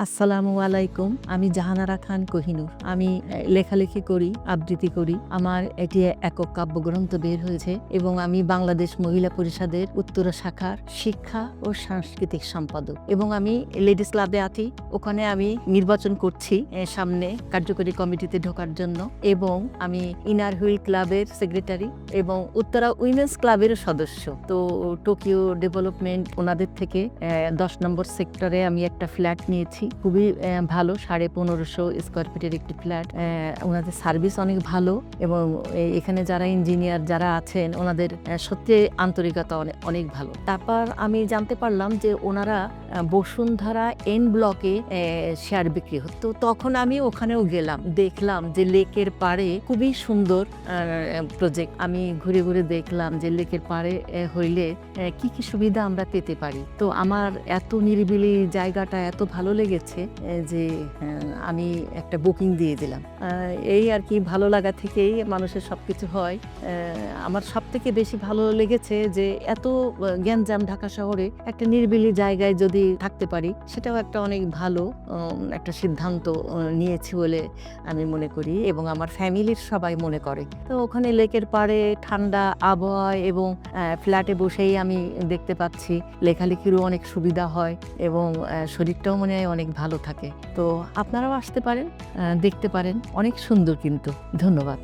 আসসালামু আলাইকুম। আমি জাহানারা খান কোহিনুর। আমি লেখালেখি করি, আবৃত্তি করি। আমার এটি একক কাব্যগ্রন্থ বের হয়েছে এবং আমি বাংলাদেশ মহিলা পরিষদের উত্তরা শাখার শিক্ষা ও সাংস্কৃতিক সম্পাদক এবং আমি লেডিস ক্লাবে আছি। ওখানে আমি নির্বাচন করছি সামনে কার্যকরী কমিটিতে ঢোকার জন্য এবং আমি ইনার হুইল ক্লাবের সেক্রেটারি এবং উত্তরা উইমেন্স ক্লাবের সদস্য। তো টোকিও ডেভেলপমেন্ট ওনাদের থেকে 10 নম্বর সেক্টরে আমি একটা ফ্ল্যাট নিয়েছি। খুবই ভালো, 1550 স্কোয়ার ফিটের একটি ফ্ল্যাট। ওনাদের সার্ভিস অনেক ভালো এবং এখানে যারা ইঞ্জিনিয়ার যারা আছেন ওনাদের সত্যি আন্তরিকতা অনেক ভালো। তারপর আমি জানতে পারলাম যে ওনারা বসুন্ধরা এন ব্লকে শেয়ার বিক্রি হতো। তখন আমি ওখানেও গেলাম, দেখলাম যে লেকের পাড়ে খুবই সুন্দর প্রজেক্ট। আমি ঘুরে ঘুরে দেখলাম যে লেকের পাড়ে হইলে কি কি সুবিধা আমরা পেতে পারি। তো আমার এত নিরিবিলি জায়গাটা এত ভালো লেগেছে যে আমি একটা বুকিং দিয়ে দিলাম। এই আর কি, ভালো লাগা থেকেই মানুষের সবকিছু হয়। আমার সব থেকে বেশি ভালো লেগেছে যে এত গ্যাঞ্জাম ঢাকা শহরে একটা নিরিবিলি জায়গায় যদি থাকতে পারি, সেটাও একটা অনেক ভালো একটা সিদ্ধান্ত নিয়েছি বলে আমি মনে করি এবং আমার ফ্যামিলির সবাই মনে করে। তো ওখানে লেকের পাড়ে ঠান্ডা আবহাওয়া এবং ফ্ল্যাটে বসেই আমি দেখতে পাচ্ছি, লেখালেখিরও অনেক সুবিধা হয় এবং শরীরটাও মনে হয় অনেক ভালো থাকে। তো আপনারাও আসতে পারেন, দেখতে পারেন, অনেক সুন্দর কিন্তু। ধন্যবাদ।